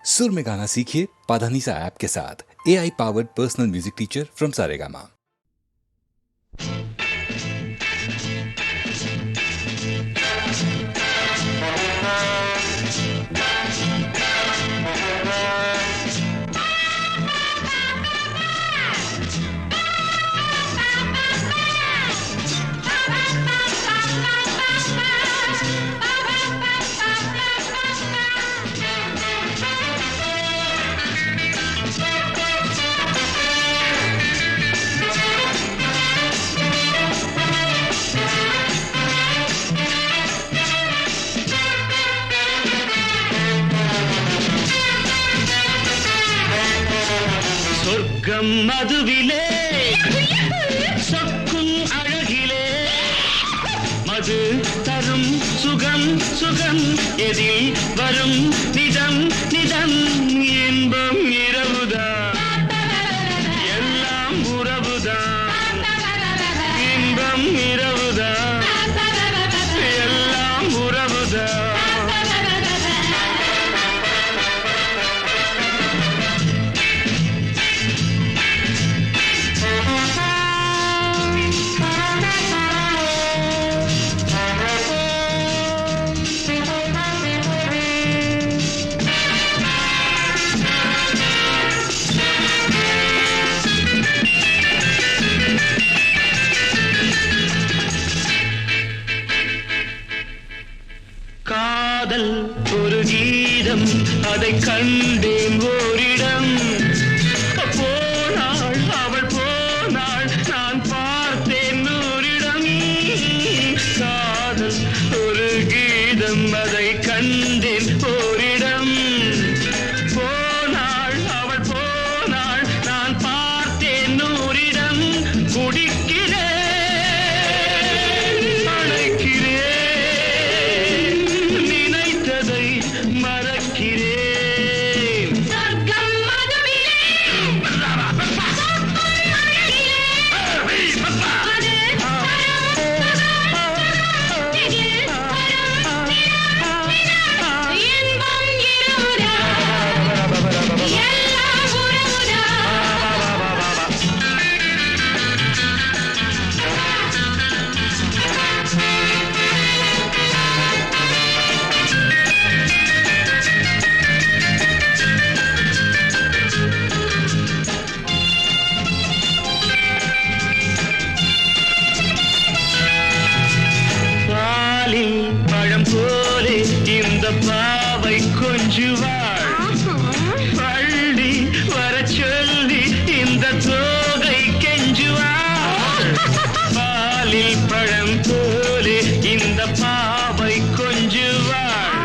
सुर में गाना सीखिए पाधानीसा ऐप के साथ। AI powered personal music teacher from Saregama. சொர்க்கம் மதுவிலே சொக்கும் அழகிலே மது தரும் சுகம் சுகம் எதில் வரும் நிதம் நிதம் இன்பம் இரவுதான் எல்லாம் உறவுதான் இன்பம் இரவுதான் எல்லாம் உறவுதான். காதல் ஒரு கீதம் அதை கண்டேன் ஓரிடம் போனாள் அவள் போனாள் நான் பார்த்தேன் நூறிடம் காதல் ஒரு கீதம் அதை கண்டேன் ஓரிடம் போனாள் அவள் போனாள் நான் பார்த்தேன் நூறிடம் குடிக்கிறேன் பழம் போலே இந்த பாவை கொஞ்சுவாள் பள்ளி வர சொல்லி இந்த தோகை கெஞ்சுவாள் பாலில் பழம் போலே இந்த பாவை கொஞ்சுவாள்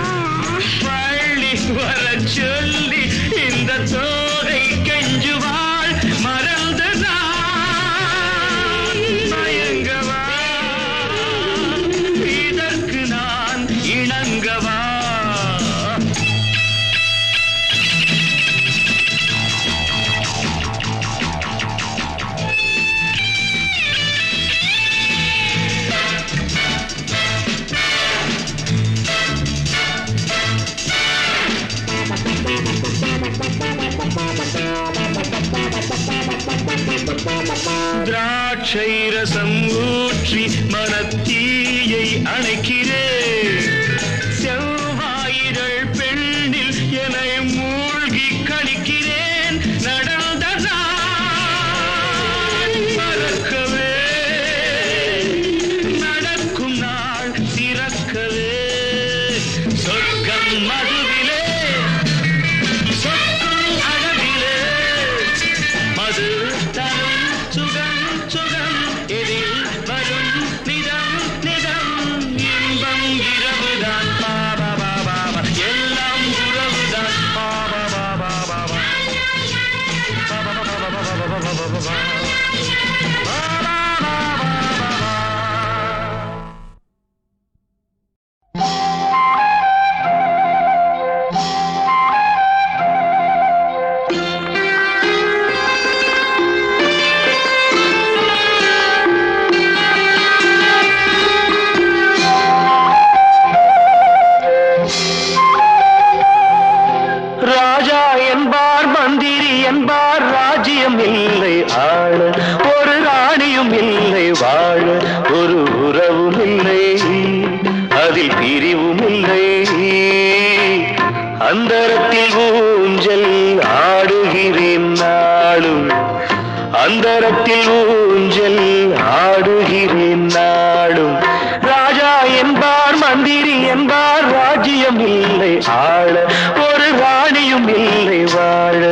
பள்ளி வர சொல்லி இந்த தோகை கெஞ்சுவாள் மறந்து நான் மயங்கவா இணங்கவா திராட்சை ரசம் ஊற்றி மனத்தீயை அணைக்கிறேன் செவ்வாயிரள் பெண்ணில் என்னை மூழ்கி கழிக்கிறேன் நடந்த நாள் மறக்கவே நடக்கும் நாள் திறக்கவே சொர்க்கம் மதுவிலே சொக்கும் அழகிலே மது தரும் சுகம் சுகம் எதில் வரும் நிதம் நிதம் இன்பம் இரவுதான் பாபா பாபா எல்லாம் உறவுதான் பாபா பாபா பாபா பாபா பாபா பாபா பாபா ராஜா என்பார் மந்திரி என்பார் ராஜ்யம் இல்லை ஆள ஒரு ராணியும் இல்லை வாழ ஒரு உறவும் இல்லை அதில் பிரிவும் இல்லை அந்தரத்தில் ஊஞ்சல் ஆடுகிறேன் நாளும் அந்தரத்தில் ஊஞ்சல் ஆடுகிறேன் நாளும் ராஜா என்பார் மந்திரி என்பார் ராஜ்யம் இல்லை ஆள ஒரு ராணியும் இல்லை வாழ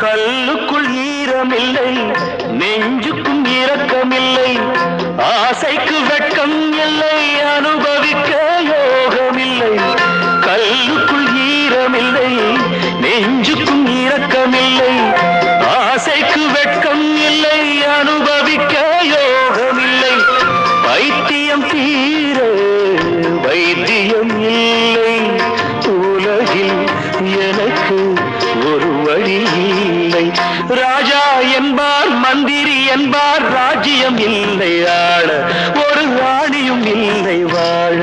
கல்லுக்குள் ஈரமில்லை நெஞ்சுக்கும் இரக்கமில்லை ஆசைக்கு வெட்கம் இல்லை அனுபவிக்க யோகமில்லை கல்லுக்குள் ஈரமில்லை நெஞ்சுக்கும் இரக்கமில்லை ஆசைக்கு வெட்கம் இல்லை அனுபவிக்க யோகமில்லை வைத்தியம் தீர வைத்தியம் இல்லை உலகில் எனக்கு ஒரு வழி இல்லை ராஜா என்பார் மந்திரி என்பார் ராஜ்யம் இல்லை ஆள ஒரு ராணியும் இல்லை வாழ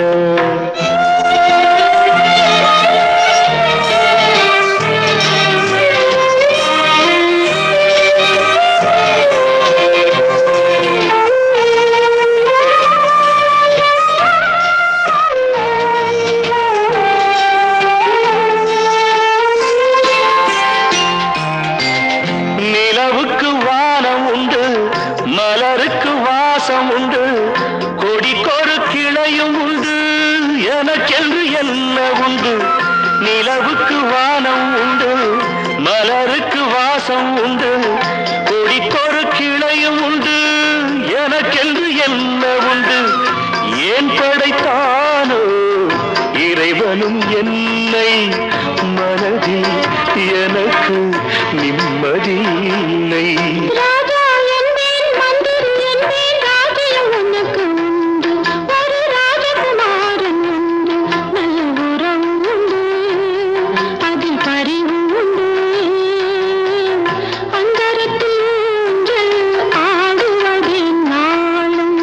நிலவுக்கு வானம் உண்டு மலருக்கு வாசம் உண்டு கொடிக்கொரு கிளையும் உண்டு எனக்கென்று என்ன உண்டு நிலவுக்கு வானம் உண்டு மலருக்கு வாசம் உண்டு கொடிக்கொரு கிளையும் உண்டு எனக்கென்று என்ன உண்டு ஏன் படைத்தானோ இறைவனும் என்னை மனதில் எனக்கு நிம்மதி இல்லை ராஜா என்பேன் மந்திரி என்பேன் ராஜ்யம் உனக்கு உண்டு ஒரு ராஜகுமாரன் உண்டு நல்ல உறவு உண்டு அதில் பரிவு உண்டு அந்தரத்தில் ஊஞ்சல் ஆடுவதே நாளும்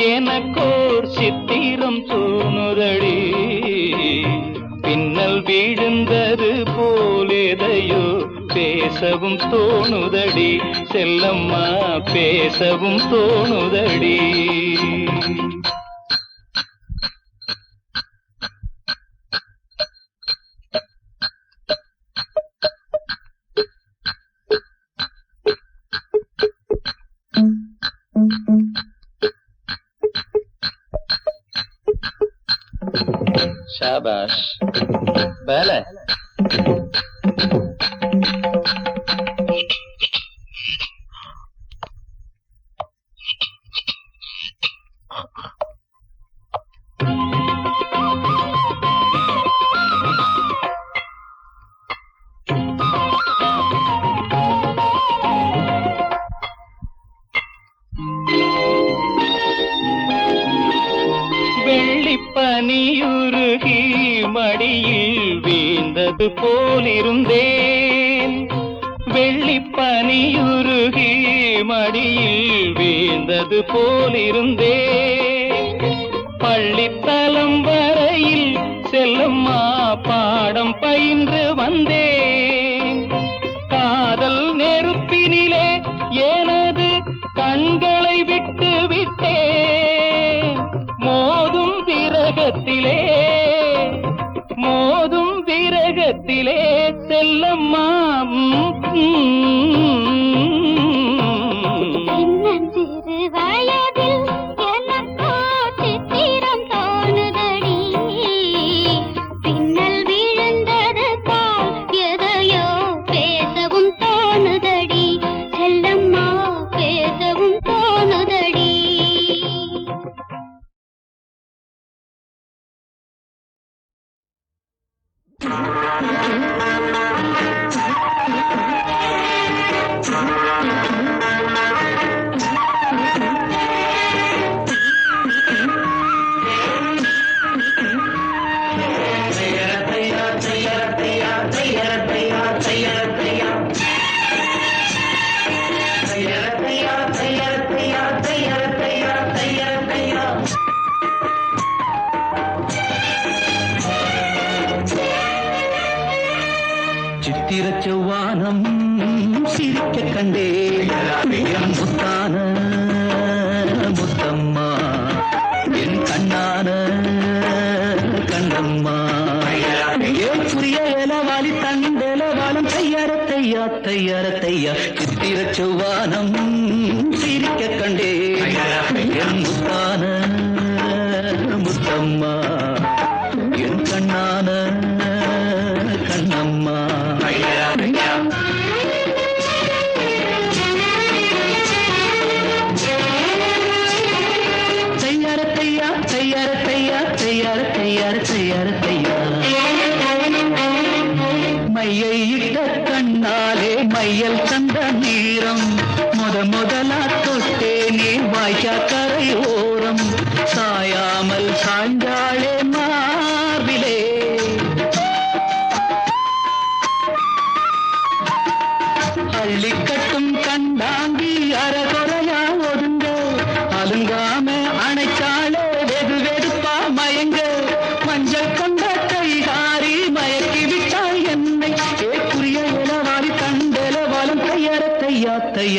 எனக்கோர் சித்திரம் தோணுதடி பின்னல் விழுந்தது போலேதையோ பேசவும் தோணுதடி செல்லம்மா பேசவும் தோணுதடி शाबाश पहले பனியுருகி மடியில் வீழ்ந்தது போலிருந்தேன் வெள்ளிப்பனியுருகி மடியில் வீழ்ந்தது போலிருந்தேன் பள்ளித்தலம் வரையில் செல்லம்மா பாடம் பயின்று வந்தேன் காதல் நெருப்பினிலே எனது கண்களை விட்டு விட்டேன் மோதும் விரகத்திலே செல்லம்மா சிறு வயதில் எனக்கோ சித்திரம் தோணுதடி பின்னல் விழுந்தது போல் எதையோ பேசவும் தோணுதடி செல்லம்மா பேசவும் தோணுதடி சித்திர செவ்வானம் சிரிக்க கண்டே என் முத்தான முத்தம்மா என் கண்ணான கண்ணம்மா ஏன் புரிய இலவாலி தண்டலவாலம் தையார தையா தையார தையா சித்திர செவ்வானம் சிரிக்க கண்டே என் முத்தான முத்தம்மா என் கண்ணான கண்ணம்மா மையை இட்ட கண்ணாலே மையல் தந்த நீரம் முதலா தொட்டே நீ வாய்க்கா கரை ஓரம் சாயாமல் சாய்ந்தாளே மார்பிலே அள்ளிக்கட்டும் கண்டாங்கி அறகுறையா ஒதுங்க அலுங்காம அணைச்சாலே வெகு வெடுப்பா மயங்க மஞ்சள் கொண்ட கைகாரி மயக்கி விட்டாய் என்னை ஏக்குரிய இளவாரி தண்டல வாலம் தையார தையா தையா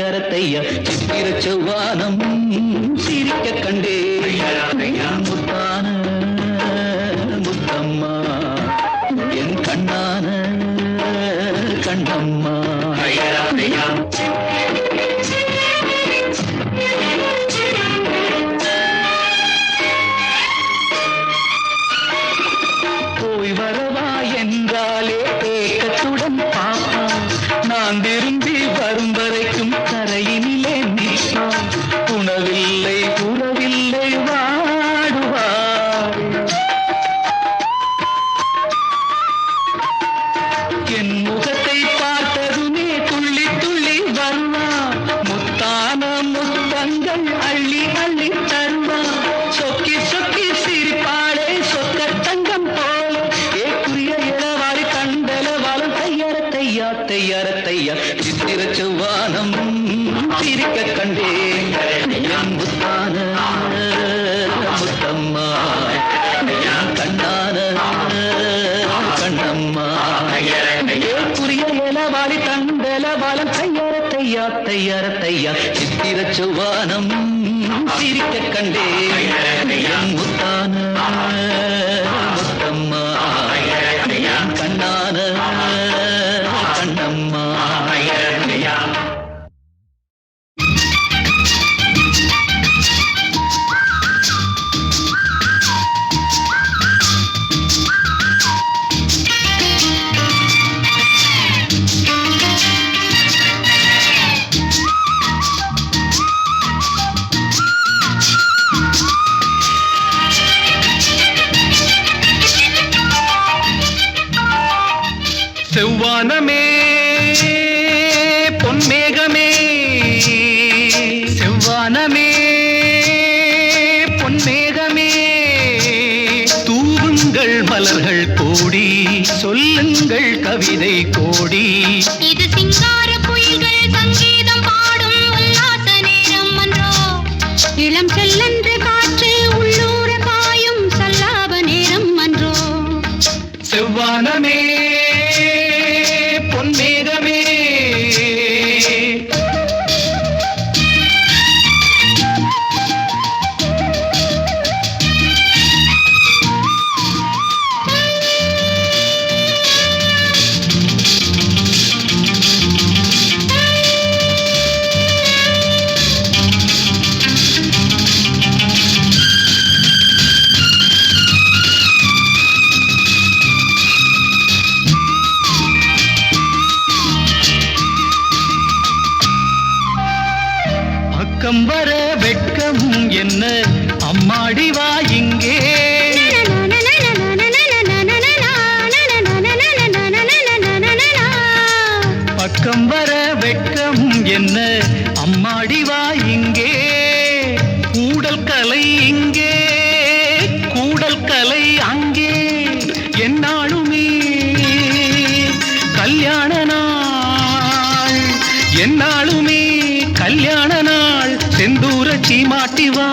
செவ்வானம் சிரிக்க கண்டே என் முத்தான முத்தம்மா என் கண்ணான கண்ணம்மா. செவ்வானமே பொன்மேகமே செவ்வானமே பொன்மேகமே தூவுங்கள் மலர்கள் கோடி சொல்லுங்கள் கவிதை கோடி. இது சிங்கார குயில்கள் சங்கீதம் பாடும் உல்லாச நேரம் அன்றோ இளம் செல்லன்று காற்று உள்ளூர பாயும் சல்லாப நேரம் அன்றோ. செவ்வானமே பொன்மேகமே பக்கம் வர வெட்கம் என்ன அம்மாடி வா இங்கே. பக்கம் வர வெட்கம் என்ன அம்மாடி வா இங்கே. கூடல் கலை இங்கே கூடல் கலை அங்கே என்னாலுமே கல்யாண நாள் என்னாலுமே கல்யாண நாள் செந்தூர சீமாட்டி வா.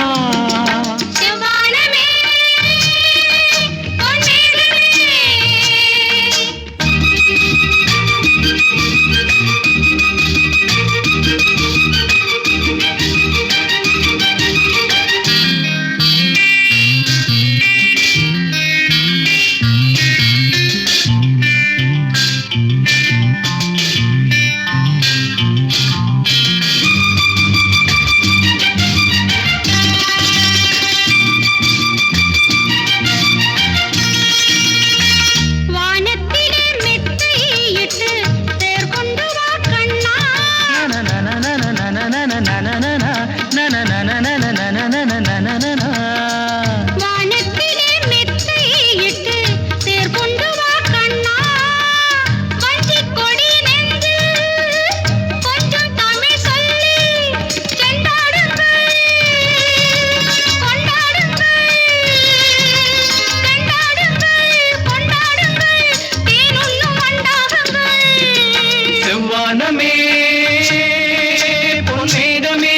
செவ்வானமே பொன்மேகமே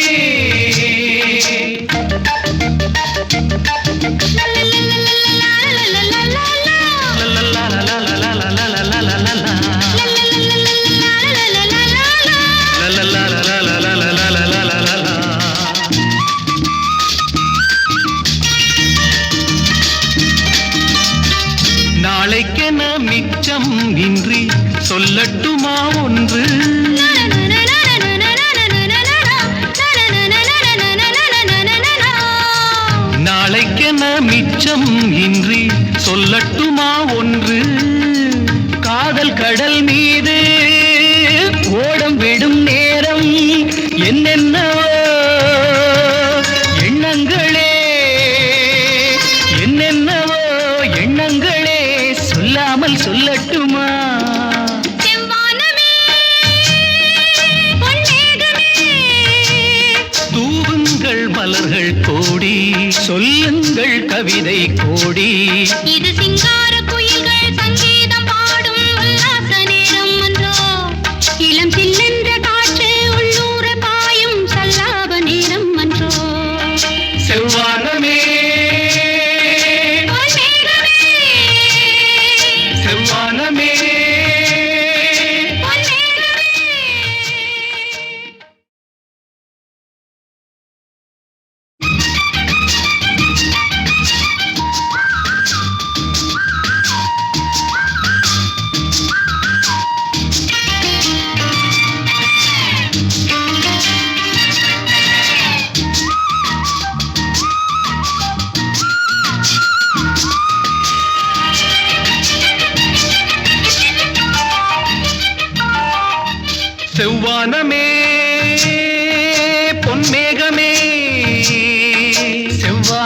நாளைக்கென மிச்சம் இன்றி சொல்லட்டுமா ஒன்று. நாளைக்கென மிச்சம் இன்றி சொல்லட்டுமா ஒன்று. காதல் கடல் மீது ஓடம் விடும் நேரம் என்னென்னவோ எண்ணங்களே என்னென்னவோ எண்ணங்களே சொல்லாமல் சொல்லட்டுமா. தூவுங்கள் மலர்கள் கோடி சொல்லுங்கள் கவிதை கோடி. இது சிங்கார குயில்கள் சங்கீதம் பாடும் உல்லாச நேரம் அன்றோ இளம் சில்லென்ற காற்று உள்ளூர பாயும் சல்லாப நேரம் அன்றோ. செவ்வானமே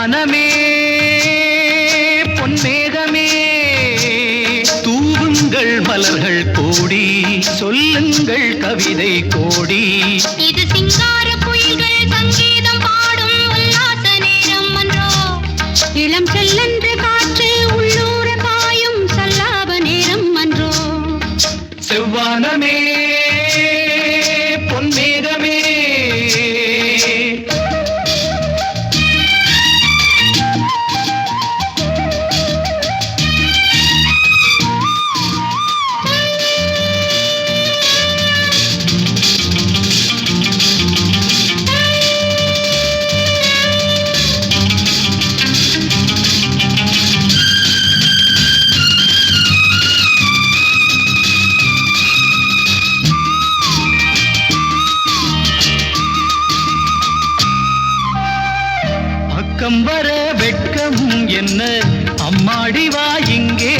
செவ்வானமே பொன்மேகமே தூவுங்கள் மலர்கள் கோடி சொல்லுங்கள் கவிதை கோடி இது சிங்கார குயில்கள் சங்கீதம் பாடும் உல்லாச நேரம் அன்றோ இளம் செல்லென்று காற்று உள்ளூர பாயும் சல்லாப நேரம் அன்றோ செவ்வானமே பொன்மேகமே பக்கம் வர வெட்கம் என்ன அம்மாடி வா இங்கே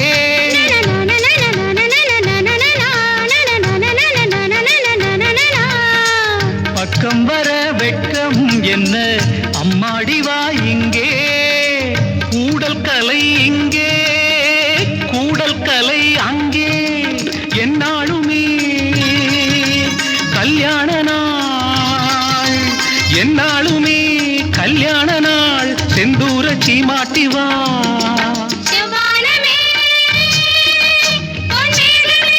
பக்கம் வர வெட்கம் என்ன அம்மாடி வா இங்கே கூடல் கலை இங்கே கூடல் கலை அங்கே என்னாலுமே கல்யாண நாள் என்னாலுமே கல்யாண நாள் செந்தூர சீமாட்டி வா செவ்வானமே பொன்மேகமே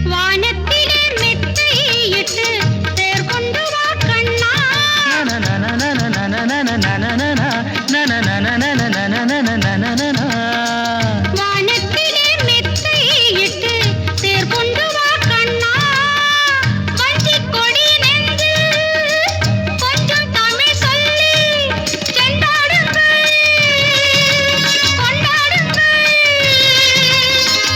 வானத்திலே மெத்தையிட்டு தேர் கொண்டு வா கண்ணா வானத்திலே மெத்தையிட்டு தேர் கொண்டு வா கண்ணா வஞ்சிக் கொடி நெஞ்சு கொஞ்சம் தமிழ் சொல்லி செண்டாடுங்கள் கொண்டாடுங்கள்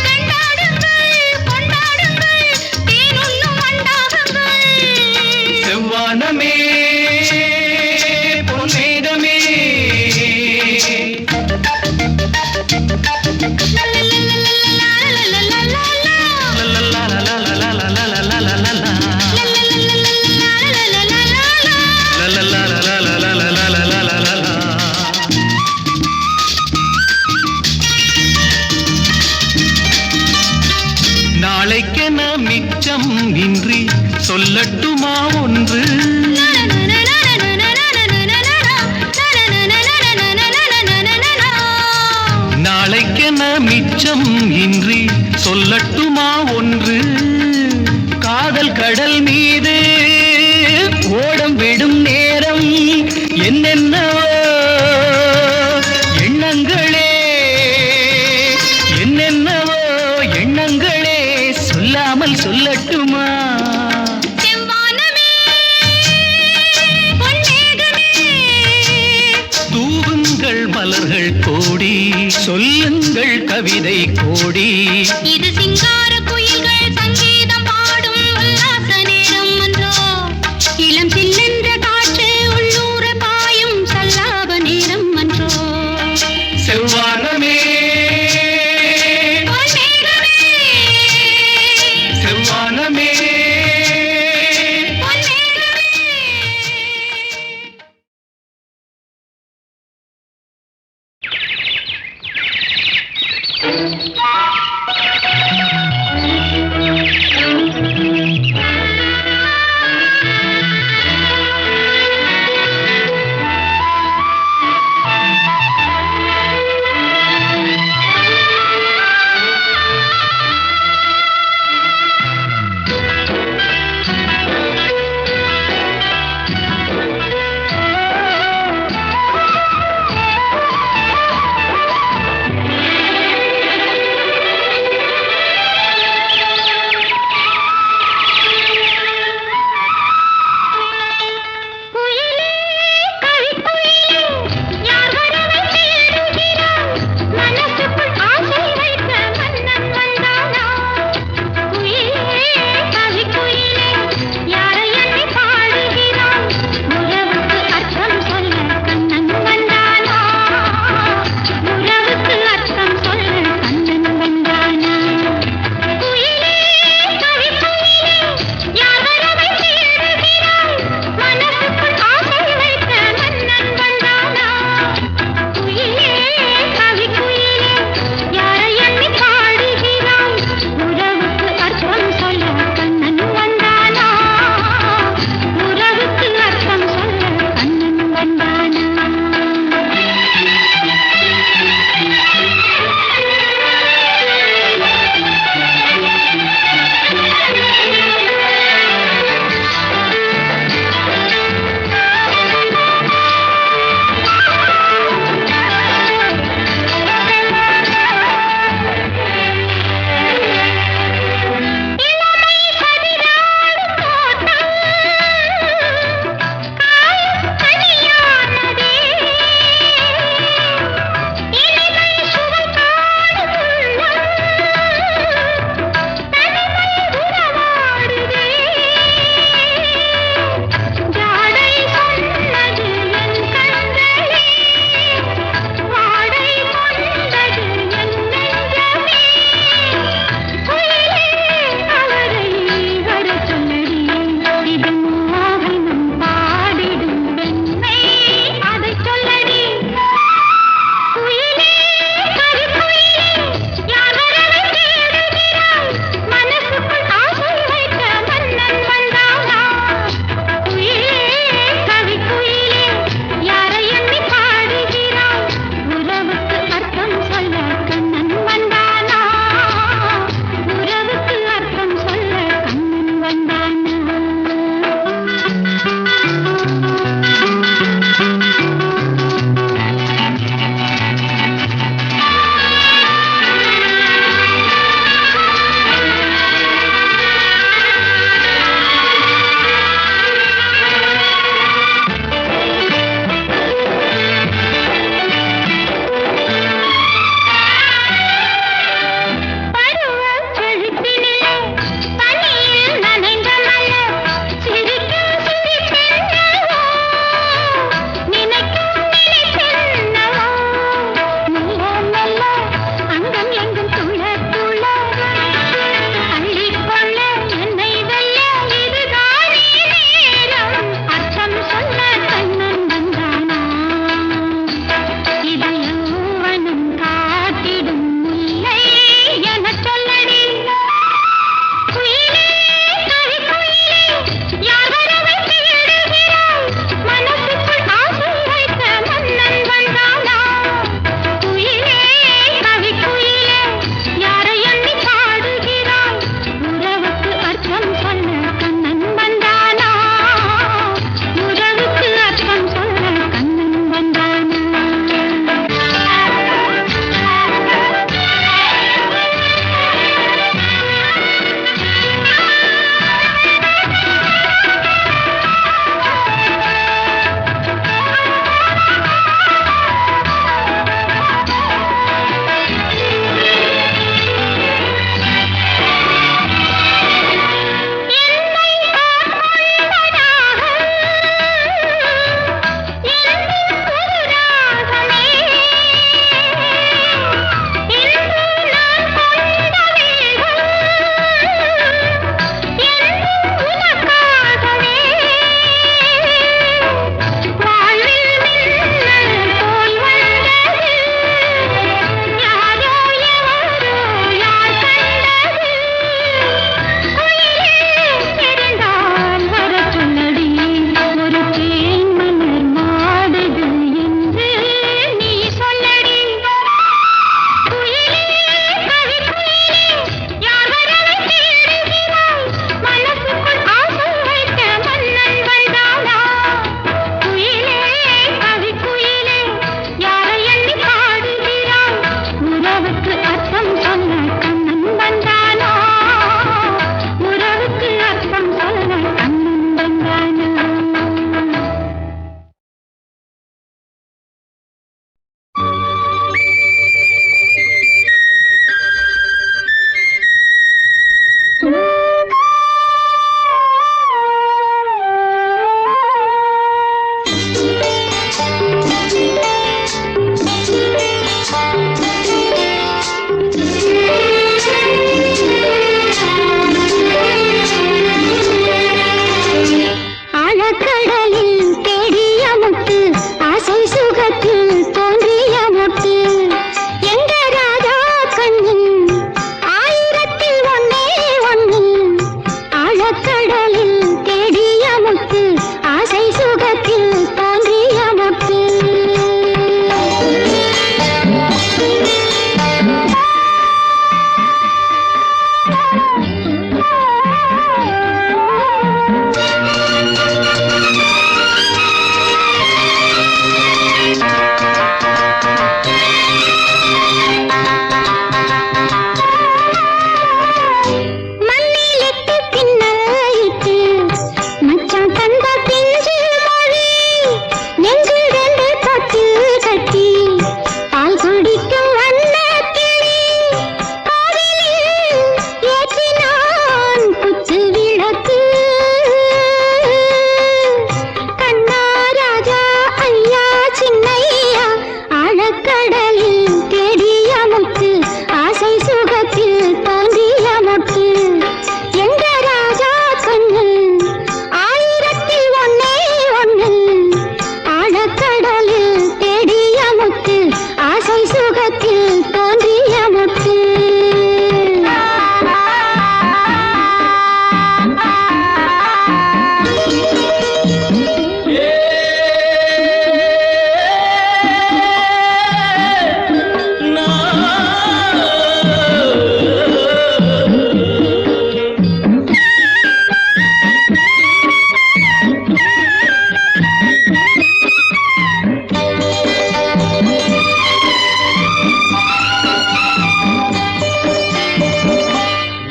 செண்டாடுங்கள் கொண்டாடுங்கள் தேனுண்ணும் வண்டாகுங்கள் செவ்வானமே பொன்மேகமே நாளைக்கென மிச்சம் இன்றி சொல்லட்டுமா ஒன்று நாளைக்கென மிச்சம் இன்றி சொல்லட்டுமா ஒன்று காதல் கடல் மீது ஓடம் விடும் நேரம் என்னென்னவோ எண்ணங்களே என்னென்னவோ எண்ணங்களே சொல்லாமல் சொல்லட்டுமா செவ்வானமே பொன்மேகமே தூவுங்கள் மலர்கள் கோடி சொல்லுங்கள் கவிதை கோடி இது சிங்கார குயில்கள் சங்கீதம் பாடும் உல்லாச நேரம் அன்றோ இளம் சில்லென்ற காற்று உள்ளூர பாயும் சல்லாப நேரம் அன்றோ செவ்வானமே பொன்மேகமே செவ்வானமே பொன்மேகமே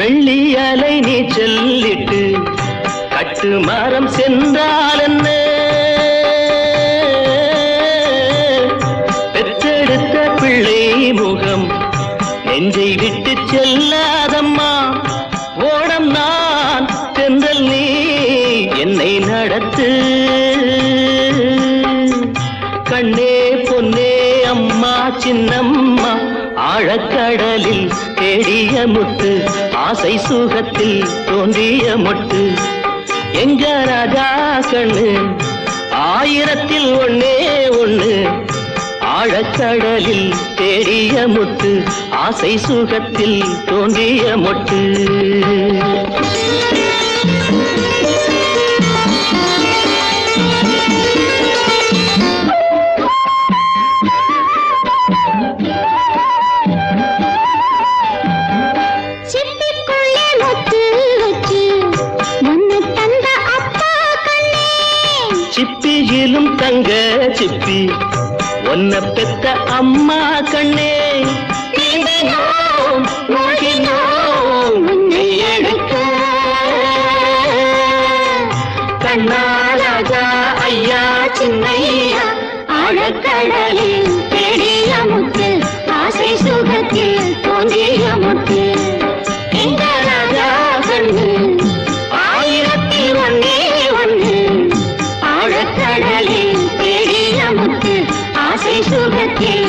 வெள்ளி அலை நீ சொல்லிட்டு கட்டு மரம் சென்றால் என்ன பெற்றெடுத்த பிள்ளை முகம் நெஞ்சை விட்டு செல்லாதம்மா ஓடம் நான் தென்றல் நீ என்னை நடத்து கண்ணே பொன்னே அம்மா சின்னம்மா ஆழக்கடலில் தேடிய முத்து ஆசை சுகத்தில் தோன்றிய மொட்டு எங்க ராஜா கண்ணு ஆயிரத்தில் ஒன்னே ஒண்ணு ஆழக்கடலில் தேடிய முத்து ஆசை சுகத்தில் தோன்றிய மொட்டு சிப்பியிலும் தங்க சிப்பி ஒன்ன பெத்த அம்மா கண்ணே கண்ணாராஜா ஐயா சின்னையா ஆழக்கடலில் தேடிய முத்து ஆசை சுகத்தில் தோன்றிய முத்து எங்க ராஜா கண்ணு ஆயிரத்தில் ஒன்னே ஒண்ணு ஆழக்கடலில் தேடிய முத்து ஆசை சுகத்தில்